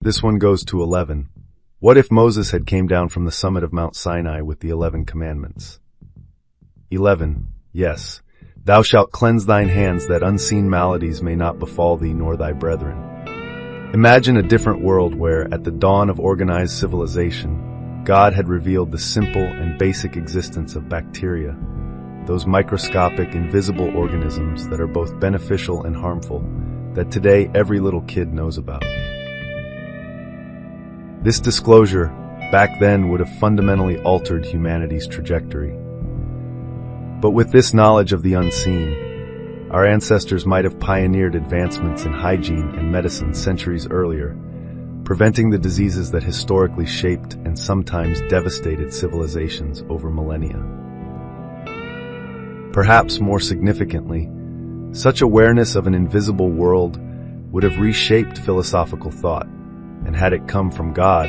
This one goes to 11. What if Moses had came down from the summit of Mount Sinai with the 11 Commandments? 11. Yes. Thou shalt cleanse thine hands that unseen maladies may not befall thee nor thy brethren. Imagine a different world where, at the dawn of organized civilization, God had revealed the simple and basic existence of bacteria, those microscopic, invisible organisms that are both beneficial and harmful, that today every little kid knows about. This disclosure, back then, would have fundamentally altered humanity's trajectory. But with this knowledge of the unseen, our ancestors might have pioneered advancements in hygiene and medicine centuries earlier, preventing the diseases that historically shaped and sometimes devastated civilizations over millennia. Perhaps more significantly, such awareness of an invisible world would have reshaped philosophical thought, and had it come from God,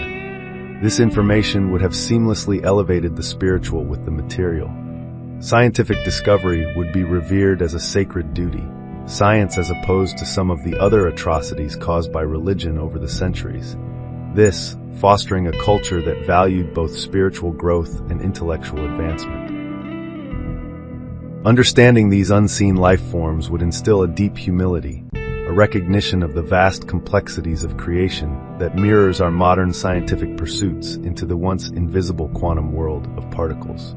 this information would have seamlessly elevated the spiritual with the material. Scientific discovery would be revered as a sacred duty, science as opposed to some of the other atrocities caused by religion over the centuries. This, fostering a culture that valued both spiritual growth and intellectual advancement. Understanding these unseen life forms would instill a deep humility, a recognition of the vast complexities of creation that mirrors our modern scientific pursuits into the once invisible quantum world of particles.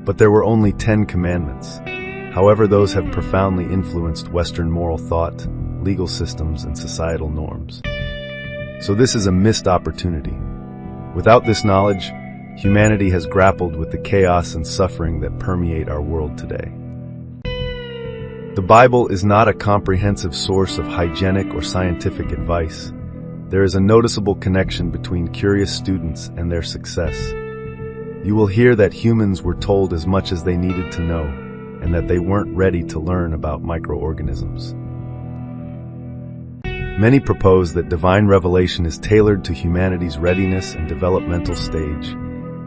But there were only 10 commandments. However, those have profoundly influenced Western moral thought, legal systems, and societal norms. So this is a missed opportunity. Without this knowledge, humanity has grappled with the chaos and suffering that permeate our world today. The Bible is not a comprehensive source of hygienic or scientific advice. There is a noticeable connection between curious students and their success. You will hear that humans were told as much as they needed to know, and that they weren't ready to learn about microorganisms. Many propose that divine revelation is tailored to humanity's readiness and developmental stage.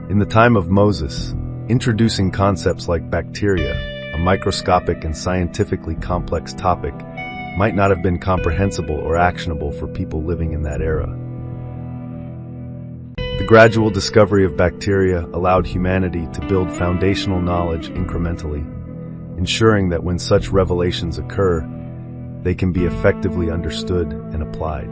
In the time of Moses, introducing concepts like bacteria, a microscopic and scientifically complex topic, might not have been comprehensible or actionable for people living in that era. The gradual discovery of bacteria allowed humanity to build foundational knowledge incrementally, ensuring that when such revelations occur, they can be effectively understood and applied.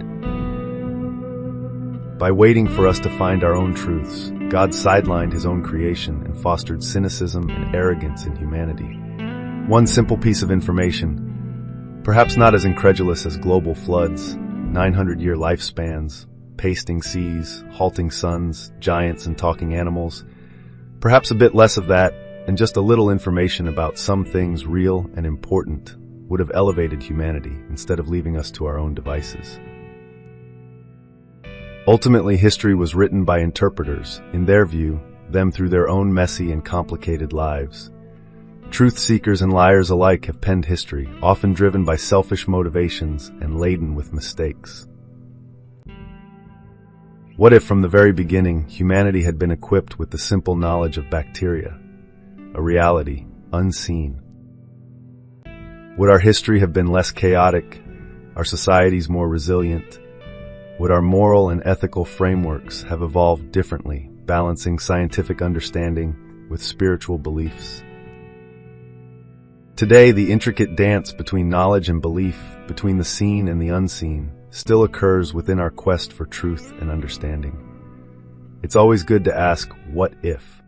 By waiting for us to find our own truths, God sidelined his own creation and fostered cynicism and arrogance in humanity. One simple piece of information, perhaps not as incredulous as global floods, 900-year lifespans, pasting seas, halting suns, giants, and talking animals, perhaps a bit less of that, and just a little information about some things real and important, would have elevated humanity instead of leaving us to our own devices. Ultimately, history was written by interpreters, in their view, them through their own messy and complicated lives. Truth seekers and liars alike have penned history, often driven by selfish motivations and laden with mistakes. What if from the very beginning, humanity had been equipped with the simple knowledge of bacteria, a reality unseen? Would our history have been less chaotic, our societies more resilient? Would our moral and ethical frameworks have evolved differently, balancing scientific understanding with spiritual beliefs? Today, the intricate dance between knowledge and belief, between the seen and the unseen, still occurs within our quest for truth and understanding. It's always good to ask, what if?